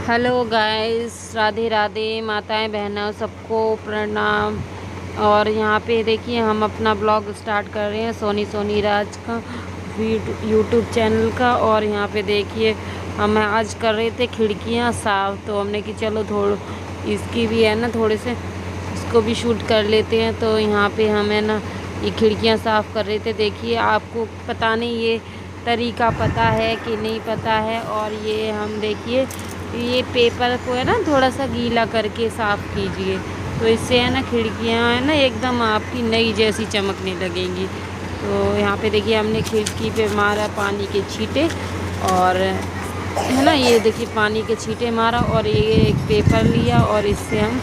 Hello guys, Radhe Radhe, माताएं बहनों सबको प्रणाम। और यहाँ पे देखिए हम अपना ब्लॉग स्टार्ट कर रहे हैं सोनी सोनी राज का यूट्यूब चैनल का। और यहाँ पे देखिए हम आज कर रहे थे खिड़कियाँ साफ़, तो हमने कि चलो थोड़ा इसकी भी है ना, थोड़े से इसको भी शूट कर लेते हैं। तो यहाँ पे हम है ना ये खिड़कियाँ साफ़ कर रहे थे। देखिए आपको पता नहीं ये तरीका पता है कि नहीं पता है। और ये हम देखिए ये पेपर को है ना थोड़ा सा गीला करके साफ़ कीजिए, तो इससे है ना खिड़कियाँ है ना एकदम आपकी नई जैसी चमकने लगेंगी। तो यहाँ पे देखिए हमने खिड़की पे मारा पानी के छींटे, और है ना ये देखिए पानी के छींटे मारा, और ये एक पेपर लिया और इससे हम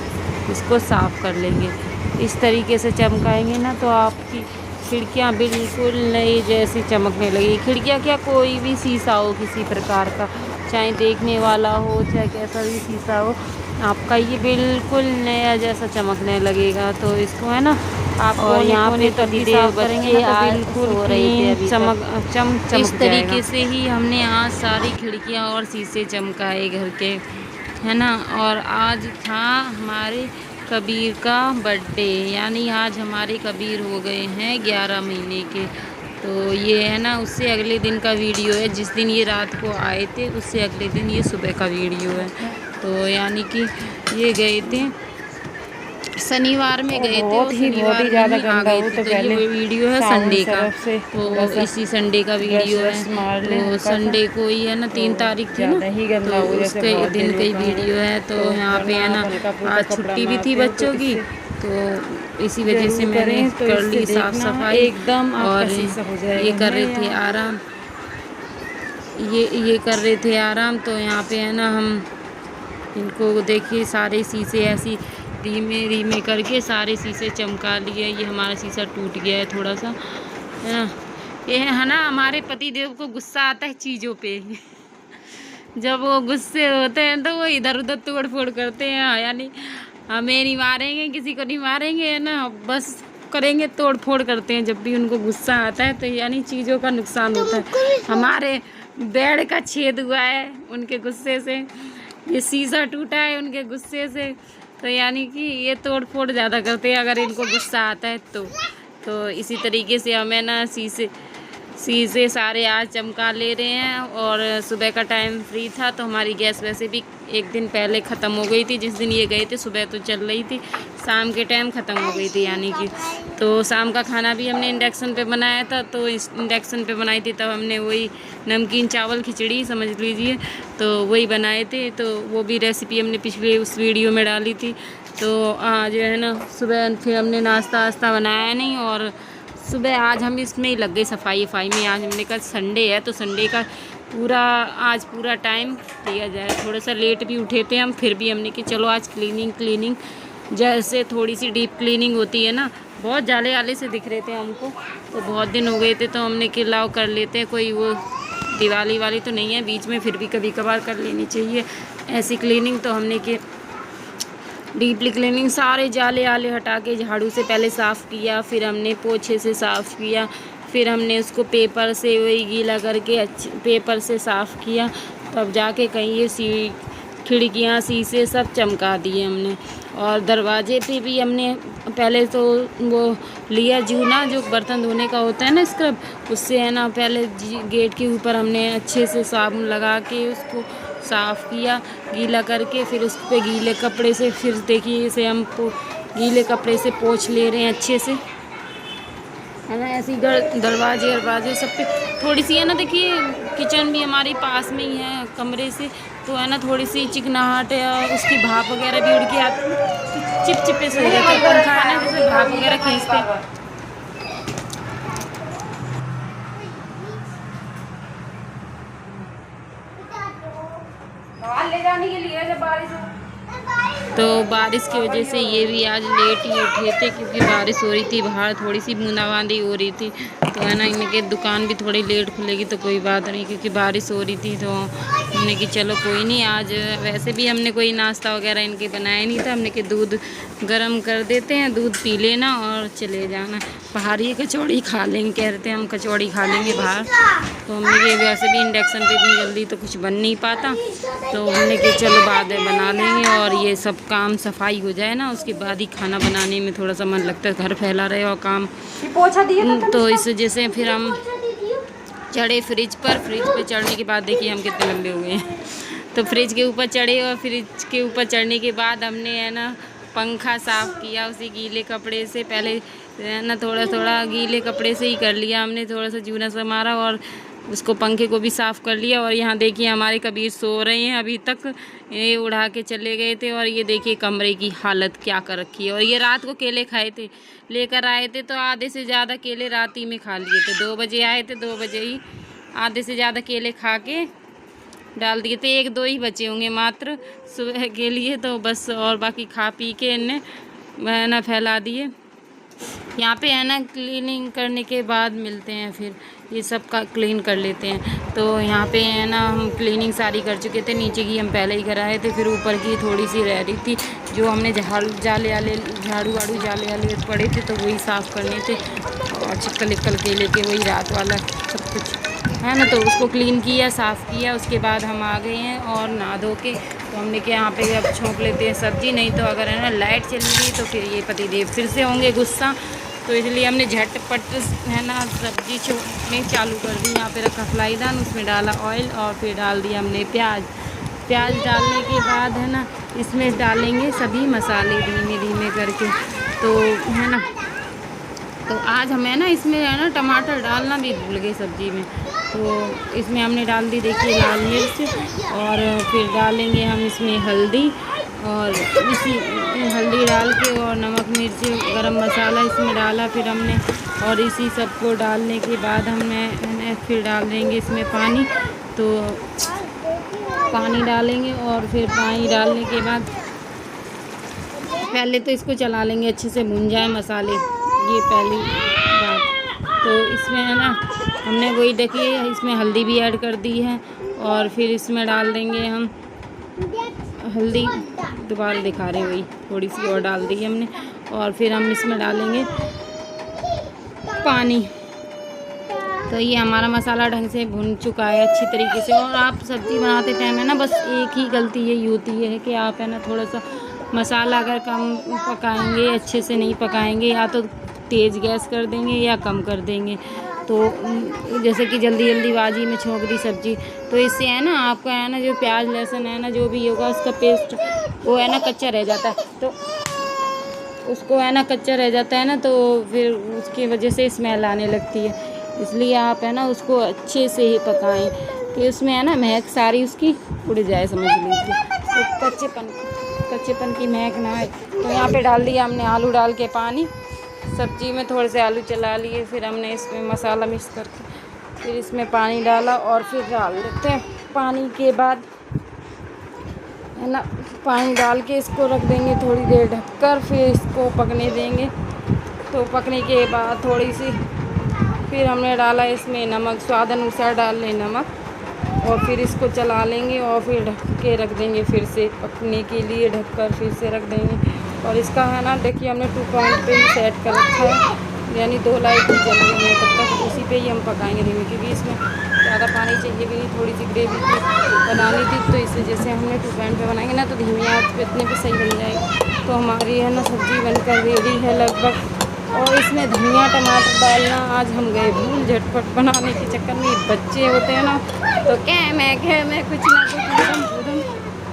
इसको साफ़ कर लेंगे। इस तरीके से चमकाएंगे ना तो आपकी खिड़कियाँ बिल्कुल नई जैसी चमकने लगेगी। खिड़कियाँ क्या, कोई भी शीशा हो किसी प्रकार का, चाहे देखने वाला हो चाहे कैसा भी शीशा हो, आपका ये बिल्कुल नया जैसा चमकने लगेगा। तो इसको है ना आप और यहाँ पे तभी साफ करेंगे ना तो बिल्कुल क्लीन चमक इस तरीके से ही हमने आज सारी खिड़कियाँ और शीशे चमकाए घर के, है ना। और आज था हमारे कबीर का बर्थडे, यानी आज हमारे कबीर हो गए हैं 11 महीने के। तो ये है ना उससे अगले दिन का वीडियो है, जिस दिन ये रात को आए थे उससे अगले दिन ये सुबह का वीडियो है। तो यानी कि ये गए थे शनिवार में गए थे, बहुत ही ज़्यादा गंदा हो। तो ये वीडियो है संडे का, तो इसी संडे का वीडियो है। तो संडे को ही है ना 3 तारीख थी ना, तो उसके दिन का ही वीडियो है। तो यहाँ पे है ना आज छुट्टी भी थी बच्चों की, तो इसी वजह से मैंने कर ली साफ सफाई एकदम। और ये कर रहे थे आराम, ये कर रहे थे आराम। तो यहाँ पे है ना हम इनको देखिए सारे शीशे ऐसी धीमे धीमे करके सारे शीशे चमका लिए। ये हमारा शीशा टूट गया है थोड़ा सा, है ना। ये है ना हमारे पति देव को गुस्सा आता है चीज़ों पे जब वो गुस्से होते हैं तो वो इधर उधर तोड़ फोड़ करते हैं, यानी हमें नहीं मारेंगे, किसी को नहीं मारेंगे, है ना, बस करेंगे तोड़ फोड़ करते हैं जब भी उनको गुस्सा आता है। तो यानी चीज़ों का नुकसान होता है। हमारे बेड का छेद हुआ है उनके गुस्से से, ये शीशा टूटा है उनके गुस्से से। तो यानी कि ये तोड़ फोड़ ज़्यादा करते हैं अगर इनको गुस्सा आता है तो इसी तरीके से हमें ना शीशे सारे आज चमका ले रहे हैं। और सुबह का टाइम फ्री था तो हमारी गैस वैसे भी एक दिन पहले ख़त्म हो गई थी। जिस दिन ये गए थे सुबह तो चल रही थी, शाम के टाइम ख़त्म हो गई थी यानी कि। तो शाम का खाना भी हमने इंडक्शन पे बनाया था, तो इस इंडक्शन पे बनाई थी तब हमने वही नमकीन चावल खिचड़ी समझ लीजिए, तो वही बनाए थे। तो वो भी रेसिपी हमने पिछले उस वीडियो में डाली थी। तो आज है ना सुबह फिर हमने नाश्ता वास्ता बनाया नहीं, और सुबह आज हम इसमें ही लग गए सफाई में। आज हमने कहा संडे है तो संडे का आज पूरा टाइम दिया जाए। थोड़ा सा लेट भी उठे थे हम, फिर भी हमने कि चलो आज क्लीनिंग जैसे थोड़ी सी डीप क्लीनिंग होती है ना, बहुत जाले आले से दिख रहे थे हमको, तो बहुत दिन हो गए थे तो हमने कि लाओ कर लेते हैं। कोई वो दिवाली वाली तो नहीं है बीच में, फिर भी कभी कभार कर लेनी चाहिए ऐसी क्लीनिंग। तो हमने कि डीपली क्लीनिंग सारे जाले आले हटा के झाड़ू से पहले साफ़ किया, फिर हमने पोछे से साफ़ किया, फिर हमने उसको पेपर से वही गीला करके अच्छे पेपर से साफ़ किया, तब जाके कहीं ये खिड़कियाँ शीशे सब चमका दिए हमने। और दरवाजे पे भी हमने पहले तो वो लिया जूना जो बर्तन धोने का होता है ना स्क्रब, उससे है ना पहले गेट के ऊपर हमने अच्छे से साबुन लगा के उसको साफ़ किया गीला करके, फिर उस पर गीले कपड़े से फिर देखिए इसे हम गीले कपड़े से पोंछ ले रहे हैं अच्छे से, है ना। ऐसी दरवाजे सब पे थोड़ी सी है ना, देखिए किचन भी हमारे पास में ही है कमरे से, तो है ना थोड़ी सी चिकनाहट या उसकी भाप वगैरह भी उड़ के आती, चिपचिपे से हो जाता है। पंखा है ना जैसे भाप वगैरह खींचते, ले जाने के लिए जब बारिश तो बारिश की वजह से ये भी आज लेट ही उठे थे, क्योंकि बारिश हो रही थी बाहर, थोड़ी सी बूंदाबांदी हो रही थी। तो है ना इनके दुकान भी थोड़ी लेट खुलेगी तो कोई बात नहीं, क्योंकि बारिश हो रही थी तो हमने कि चलो कोई नहीं, आज वैसे भी हमने कोई नाश्ता वगैरह इनके बनाया नहीं था। हमने कि दूध गरम कर देते हैं, दूध पी लेना और चले जाना। बाहर ही कचौड़ी खा लेंगे, कह रहे थे हम कचौड़ी खा लेंगे बाहर। तो हमने कि वैसे भी इंडक्शन पे इतनी जल्दी तो कुछ बन नहीं पाता, तो हमने कि चलो बाद में बना लेंगे। और ये सब काम सफाई हो जाए ना, उसके बाद ही खाना बनाने में थोड़ा सा मन लगता है, घर फैला रहे और काम। तो इस वजह से फिर हम चढ़े फ्रिज पे चढ़ने के बाद देखिए हम कितने लंबे हुए हैं। तो फ्रिज के ऊपर चढ़े और फ्रिज के ऊपर चढ़ने के बाद हमने है ना पंखा साफ़ किया उसी गीले कपड़े से। पहले है ना थोड़ा गीले कपड़े से ही कर लिया हमने, थोड़ा सा जूना सा मारा और उसको पंखे को भी साफ़ कर लिया। और यहाँ देखिए हमारे कबीर सो रहे हैं, अभी तक ये उड़ा के चले गए थे। और ये देखिए कमरे की हालत क्या कर रखी है। और ये रात को केले खाए थे, लेकर आए थे तो आधे से ज़्यादा केले रात ही में खा लिए थे। 2 बजे आए थे, 2 बजे ही आधे से ज़्यादा केले खा के डाल दिए थे। 1-2 ही बचे होंगे मात्र सुबह के लिए, तो बस और बाकी खा पी के इन्हें वह ना फैला दिए। यहाँ पे है ना क्लीनिंग करने के बाद मिलते हैं, फिर ये सब का क्लीन कर लेते हैं। तो यहाँ पे है ना हम क्लीनिंग सारी कर चुके थे, नीचे की हम पहले ही कराए थे, फिर ऊपर की थोड़ी सी रह रही थी जो हमने झाड़ू वाड़ू जाले वाले पड़े थे तो वही साफ़ करने थे। और चिक्कल के लेके वही रात वाला सब कुछ है ना, तो उसको क्लीन किया, साफ़ किया। उसके बाद हम आ गए हैं और नहा धो के तो हमने क्या यहाँ पे अब छोंक लेते हैं सब्ज़ी। नहीं तो अगर है ना लाइट चली गई तो फिर ये पतिदेव फिर से होंगे गुस्सा, तो इसलिए हमने झटपट है ना सब्ज़ी छोंकनी चालू कर दी। यहाँ पे रखा फ्राईदान, उसमें डाला ऑयल और फिर डाल दिया हमने प्याज डालने के बाद है ना इसमें डालेंगे सभी मसाले धीमे धीमे करके। तो है ना, तो आज हमें ना इसमें है ना टमाटर डालना भी भूल गए सब्ज़ी में, तो इसमें हमने डाल दी देखिए लाल मिर्च। और फिर डालेंगे हम इसमें हल्दी, और इसी हल्दी डाल के और नमक मिर्च गरम मसाला इसमें डाला फिर हमने। और इसी सब को डालने के बाद हमने फिर डाल देंगे इसमें पानी। तो पानी डालेंगे और फिर पानी डालने के बाद पहले तो इसको चला लेंगे, अच्छे से भुन जाए मसाले, ये पहली बात। तो इसमें है ना हमने वही देखिए इसमें हल्दी भी ऐड कर दी है। और फिर इसमें डाल देंगे हम हल्दी, दोबारा दिखा रहे वही थोड़ी सी और डाल दी हमने। और फिर हम इसमें डालेंगे पानी। तो ये हमारा मसाला ढंग से भुन चुका है अच्छी तरीके से। और आप सब्ज़ी बनाते टाइम है ना बस एक ही गलती यही होती है कि आप है ना थोड़ा सा मसाला अगर कम पकाएंगे, अच्छे से नहीं पकाएंगे, या तो तेज़ गैस कर देंगे या कम कर देंगे। तो जैसे कि जल्दीबाजी में छोंक दी सब्ज़ी, तो इससे है ना आपका है ना जो प्याज लहसुन है ना जो भी होगा उसका पेस्ट वो है ना कच्चा रह जाता है। तो उसको है ना कच्चा रह जाता है ना, तो फिर उसकी वजह से स्मेल आने लगती है। इसलिए आप है ना उसको अच्छे से ही पकाएं कि उसमें है ना महक सारी उसकी उड़ जाए, समझ लीजिए, तो कच्चेपन की महक ना आए। तो यहाँ पे डाल दिया हमने आलू डाल के पानी, सब्ज़ी में थोड़े से आलू चला लिए, फिर हमने इसमें मसाला मिक्स करके फिर इसमें पानी डाला और फिर डाल देते हैं। पानी के बाद है ना पानी डाल के इसको रख देंगे थोड़ी देर ढककर, फिर इसको पकने देंगे। तो पकने के बाद थोड़ी सी फिर हमने डाला इसमें नमक, स्वाद अनुसार डाल लें नमक, और फिर इसको चला लेंगे और फिर ढक के रख देंगे, फिर से पकने के लिए ढककर फिर से रख देंगे। और इसका है ना देखिए हमने 2 पॉइंट पे ही सेट कर रखा है, यानी 2 लाइट ही जल रही है, तब तक उसी पे ही हम पकाएंगे धीमे, क्योंकि इसमें ज़्यादा पानी चाहिए भी नहीं, थोड़ी सी ग्रेवी बनानी थी। तो इस वजह से हमने 2 पॉइंट पे बनाएंगे ना, तो धीमी आंच पे इतने पे सही बन जाएगी। तो हमारी है ना सब्ज़ी बनकर रेडी है लगभग। और इसमें धनिया टमाटर डालना आज हम गए भूल, झटपट बनाने के चक्कर में बच्चे होते हैं ना, तो क्या मैं कुछ ना कुछ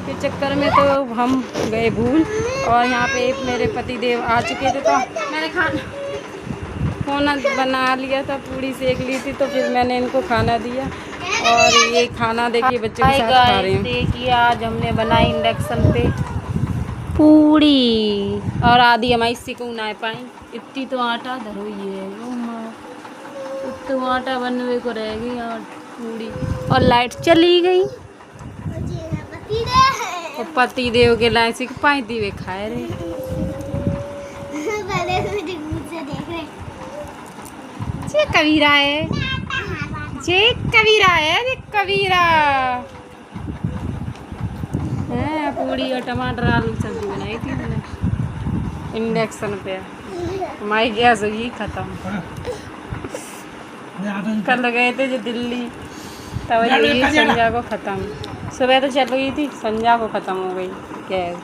के चक्कर में तो हम गए भूल। और यहाँ पे एक मेरे पति देव आ चुके थे, तो मैंने खाना बना लिया था, पूड़ी सेक ली थी, तो फिर मैंने इनको खाना दिया। और ये खाना देखिए बच्चों के साथ खा रहे हैं। देखिए आज हमने बनाई इंडक्शन पे पूड़ी, और आधी हमारी सिकू ना पाई, इतनी तो आटा धरो ही है, तो आटा बनने को रहेगी और पूड़ी। और लाइट चली गई और पति देव के लाइट से पाती हुए खाए रहे। ये कबीरा है, ये कबीरा है, ये कबीरा कचौड़ी और टमाटर आलू की सब्जी बनाई थी मैंने इंडक्शन पे। हमारी गैस हुई ख़त्म। कल गए थे जो दिल्ली, तब यही संध्या को ख़त्म। सुबह तो चल रही थी, संध्या को ख़त्म हो गई गैस।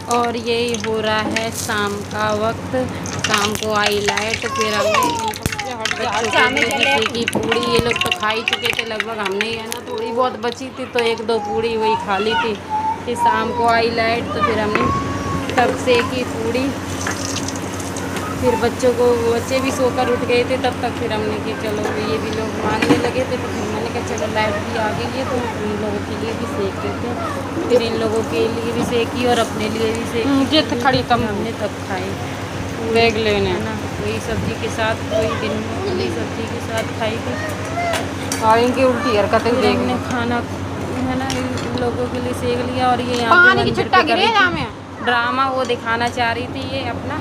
और यही हो रहा है शाम का वक्त। शाम को आई लाइट, फिर हमने की पूड़ी, ये लोग तो खा ही चुके थे लगभग, हमने है ना थोड़ी बहुत बची थी तो एक दो पूड़ी वही खा ली थी। फिर शाम को आई लाइट तो फिर हमने तब सेकी पूड़ी। फिर बच्चे भी सोकर उठ गए थे तब तक। फिर हमने कि चलो ये भी लोग मांगने लगे थे तो फिर मैंने कहा चलो लाइट भी आ गई है तो इन लोगों के लिए भी सेक देते हैं। फिर इन लोगों के लिए भी सेकी और अपने लिए भी सेकी। जित खड़ी तब हमने तब खाई देख लेने है ना, वही सब्जी के साथ, वही दिन में वाली सब्जी के साथ खाई थी। और इनकी उल्टी हरकतें फिर देख हमने खाना है ना इन लोगों के लिए सेक लिया। और ये यहाँ पानी की छुट्टा गिरे में ड्रामा वो दिखाना चाह रही थी, ये अपना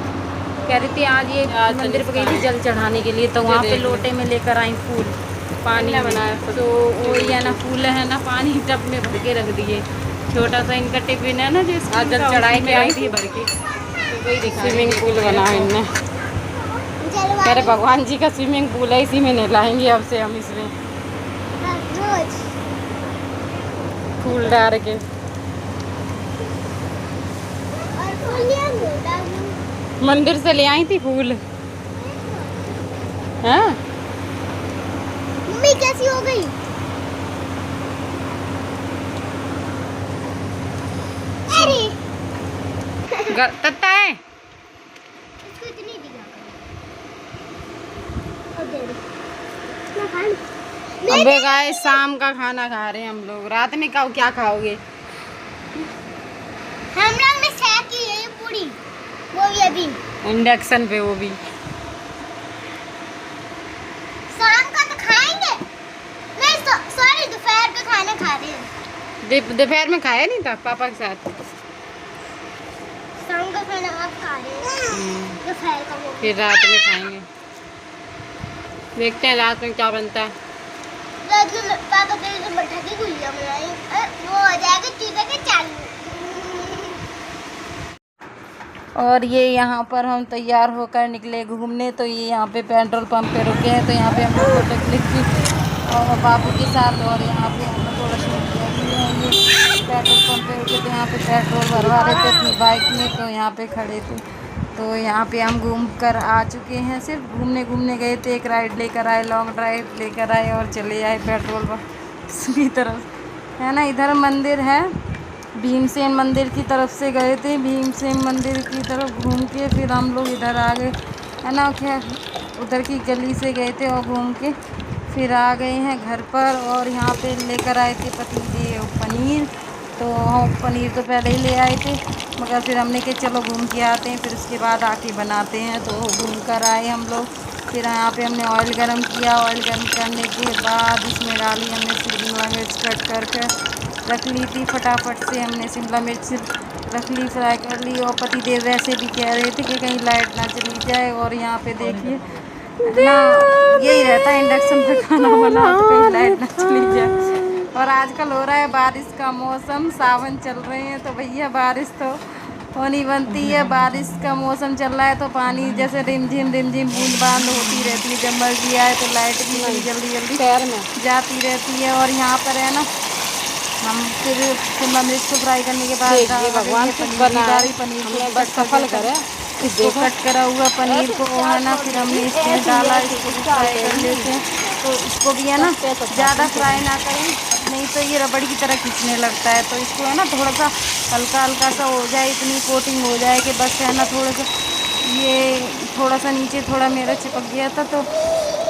कह रही थी आज ये मंदिर पर गई थी जल चढ़ाने के लिए, तो वहाँ पे लोटे में लेकर आई फूल पानी बनाया। तो वो है ना फूल है ना पानी टब में भर के रख दिए। छोटा सा इनका टिफिन है ना जो जल चढ़ाई के आई थी भर के, स्विमिंग पूल बना है इनने। अरे भगवान जी का स्विमिंग पूल है, इसी में नहलाएंगे अब से हम, इसमें फूल डाल के। मंदिर से ले आई थी फूल। हाँ मम्मी कैसी हो गई? अरे तत्ता है इसको इतनी दिखा कर। अबे गाइस शाम का खाना खा रहे हैं हम लोग। रात में क्या खाओगे? हम लोग ने सेक की है पूरी, वो भी अभी इंडक्शन पे, वो भी शाम का तो खाएंगे। नहीं सॉरी दोपहर का खाना खा रहे हैं। दोपहर में खाया नहीं था पापा के साथ। शाम का खाना आप खा रहे हैं, दोपहर का वो फिर रात में खाएंगे। देखते हैं रात में क्या बनता है। रात में पापा के लिए मट्ठा की गुजिया बनाई, वो हो जाएगा चूल्हे के चालू। और ये यहाँ पर हम तैयार होकर निकले घूमने। तो ये यहाँ पे पेट्रोल पंप पे रुके हैं, तो यहाँ पे हमने फोटो क्लिक की और बाबू के साथ। और यहाँ पे हमने थोड़ा शूट किया कि ये पेट्रोल पंप पे रुके, तो यहाँ पे पेट्रोल भरवा रहे थे अपनी बाइक में, तो यहाँ पे खड़े थे। तो यहाँ पे हम घूम कर आ चुके हैं, सिर्फ घूमने गए थे। एक राइड लेकर आए, लॉन्ग ड्राइव लेकर आए और चले आए पेट्रोल पंप की तरफ, है ना। इधर मंदिर है, भीमसेन मंदिर की तरफ से गए थे। भीमसेन मंदिर की तरफ घूम के फिर हम लोग इधर आ गए, है ना। खैर उधर की गली से गए थे और घूम के फिर आ गए हैं घर पर। और यहाँ पे लेकर आए थे पतीले पनीर, तो पनीर तो पहले ही ले आए थे, मगर फिर हमने कहा चलो घूम के आते हैं, फिर उसके बाद आके बनाते हैं। तो घूम कर आए हम लोग। फिर यहाँ पे हमने ऑयल गरम किया। ऑयल गरम करने के बाद इसमें डाली हमने शिमला मिर्च कट करके रख ली थी। फटाफट से हमने शिमला मिर्च रख ली, फ्राई कर ली। और पतिदेव वैसे भी कह रहे थे कि कहीं लाइट ना चली जाए। और यहाँ पे देखिए ना, यही रहता है इंडक्शन पे खाना बना तो कहीं लाइट ना चली जाए। और आजकल हो रहा है बारिश का मौसम, सावन चल रहे हैं, तो भैया बारिश तो होनी बनती है। बारिश का मौसम चल रहा है तो पानी जैसे रिमझिम बूंद बांद होती रहती है। जब मर्जी आए तो लाइट भी जल्दी शहर में जाती रहती है। और यहाँ पर है ना, हम फिर शिमला मिर्च को फ्राई करने के बाद भगवान पनीर को बस सफल करे, इसको कट करा हुआ पनीर को है ना, फिर हमने इसमें डाला। इसको भी फ्राई कर लेते हैं। तो इसको भी है ना ज़्यादा फ्राई ना करें, नहीं तो ये रबड़ की तरह खींचने लगता है। तो इसको है ना थोड़ा सा हल्का सा हो जाए, इतनी कोटिंग हो जाए कि बस है ना थोड़ा सा, ये थोड़ा सा नीचे थोड़ा मेरा चिपक गया था, तो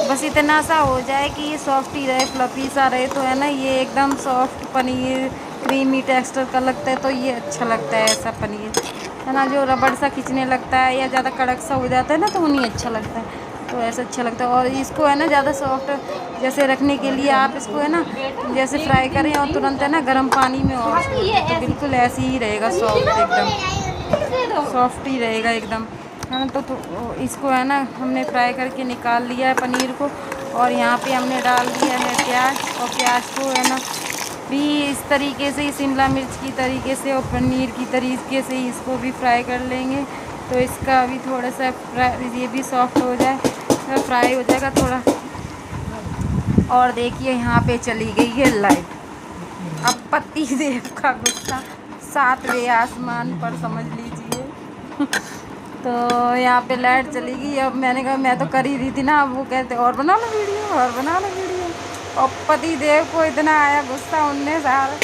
बस इतना सा हो जाए कि ये सॉफ्ट ही रहे, फ्लफी सा रहे। तो है ना ये एकदम सॉफ्ट पनीर क्रीमी टेक्सचर का लगता है, तो ये अच्छा लगता है ऐसा पनीर, है ना। जो रबड़ सा खींचने लगता है या ज़्यादा कड़क सा हो जाता है ना, तो वो नहीं अच्छा लगता है। तो ऐसा अच्छा लगता है। और इसको है ना ज़्यादा सॉफ्ट जैसे रखने के लिए आप इसको है ना जैसे फ्राई करें और तुरंत है ना गर्म पानी में और छोड़ दें, तो बिल्कुल ऐसे ही रहेगा, सॉफ्ट एकदम सॉफ्ट ही रहेगा एकदम, है ना। तो इसको है ना हमने फ्राई करके निकाल लिया है पनीर को। और यहाँ पे हमने डाल दिया है प्याज, और प्याज को है ना भी इस तरीके से, शिमला मिर्च की तरीके से और पनीर की तरीके से इसको भी फ्राई कर लेंगे। तो इसका भी थोड़ा सा ये भी सॉफ्ट हो जाए, तो फ्राई हो जाएगा थोड़ा। और देखिए यहाँ पे चली गई है लाइट। अब पति देव का गुस्सा 7वें आसमान पर, समझ लीजिए। तो यहाँ पे लाइट चली गई। अब मैंने कहा मैं तो कर ही रही थी ना, अब वो कहते और बना लो वीडियो, और बना लो वीडियो। और पति देव को इतना आया गुस्सा, उनने सारा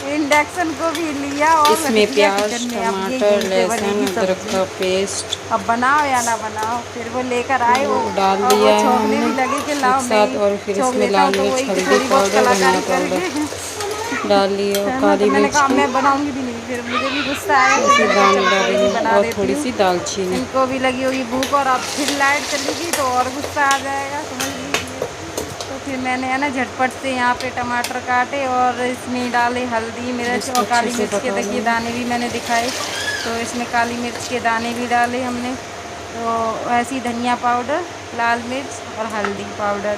इंडक्शन को भी लिया और इसमें प्याज, टमाटर, लहसुन, अदरक का पेस्ट अब बनाओ या ना बनाओ। फिर वो लेकर आए, वो डाल और दिया वो है छोंकने भी हमने लगे कि लाओ एक साथ, और फिर इसमें लाल मिर्च, हल्दी पाउडर, धनिया पाउडर डाल लिए और काली मैंने मिर्च कहा मैं बनाऊंगी भी नहीं, फिर मुझे भी गुस्सा आया, फिर दाने डालेंगे बना और देती थोड़ी हूँ। सी दालचीनी। इनको भी लगी होगी भूख, और अब फिर लाइट चली गई तो और गुस्सा आ जाएगा, समझ लीजिए। तो फिर मैंने है ना झटपट से यहाँ पे टमाटर काटे और इसमें डाले हल्दी, मिर्च और काली मिर्च के देखिए दाने भी मैंने दिखाए। तो इसमें काली मिर्च के दाने भी डाले हमने। तो ऐसी धनिया पाउडर, लाल मिर्च और हल्दी पाउडर,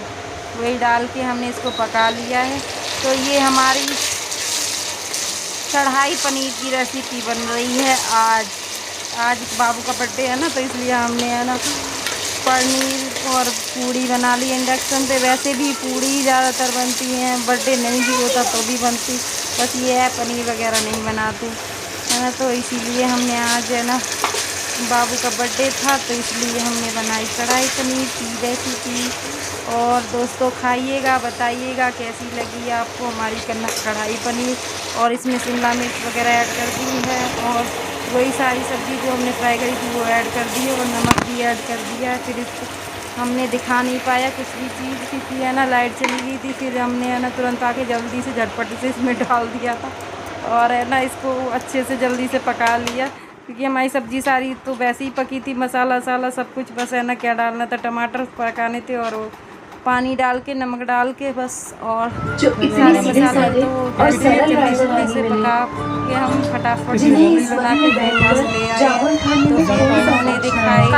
वही डाल के हमने इसको पका लिया है। तो ये हमारी कढ़ाई पनीर की रेसिपी बन रही है आज बाबू का बर्थडे है ना, तो इसलिए हमने है ना पनीर और पूड़ी बना ली इंडक्शन पे। वैसे भी पूड़ी ज़्यादातर बनती हैं, बर्थडे नहीं भी होता तो भी बनती, बस ये है पनीर वगैरह नहीं बनाते है ना। तो इसीलिए हमने आज है ना बाबू का बर्थडे था, तो इसलिए हमने बनाई कढ़ाई पनीर की रेसिपी। और दोस्तों खाइएगा, बताइएगा कैसी लगी आपको हमारी कढ़ाई पनीर। और इसमें शिमला मिर्च वगैरह ऐड कर दी है, और वही सारी सब्ज़ी जो हमने फ्राई करी थी वो ऐड कर दी है, और नमक भी ऐड कर दिया है। फिर इसको हमने दिखा नहीं पाया कुछ भी चीज़, क्योंकि है ना लाइट चली गई थी। फिर हमने है ना तुरंत आके जल्दी से झटपट से इसमें डाल दिया था, और है ना इसको अच्छे से जल्दी से पका लिया, क्योंकि हमारी सब्ज़ी सारी तो वैसे ही पकी थी, मसाला वसाला सब कुछ, बस है ना क्या डालना था, टमाटर पकाने थे और वो पानी डाल के नमक डाल के बस। और सारे मसाले तो जल्दी से पका के हम फटाफट पूरी बना के मेरे पास ले आए। तो फिर उन्होंने दिखाए ये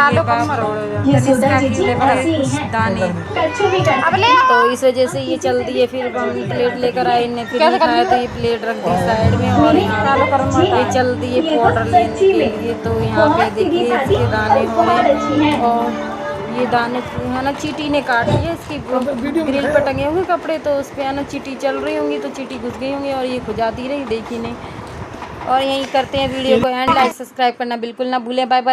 दाने, तो इस वजह से ये चल दिए। फिर हम प्लेट लेकर आए, इन्हें फिर नहीं खाया, तो ये प्लेट रख दी साइड में, और यहाँ ये चल दिए पाउडर लेने के लिए। तो यहाँ पे देखिए इसके दाने हो रहे हैं, और ये दाने है ना चींटी ने काट लिया, इसकी ग्रिल पर टंगे होंगे कपड़े, तो उस पर है ना चींटी चल रही होंगी, तो चींटी घुस गई होंगी और ये खुजाती रही, देखी नहीं। और यही करते हैं वीडियो को एंड। लाइक सब्सक्राइब करना बिल्कुल ना भूलें। Bye bye.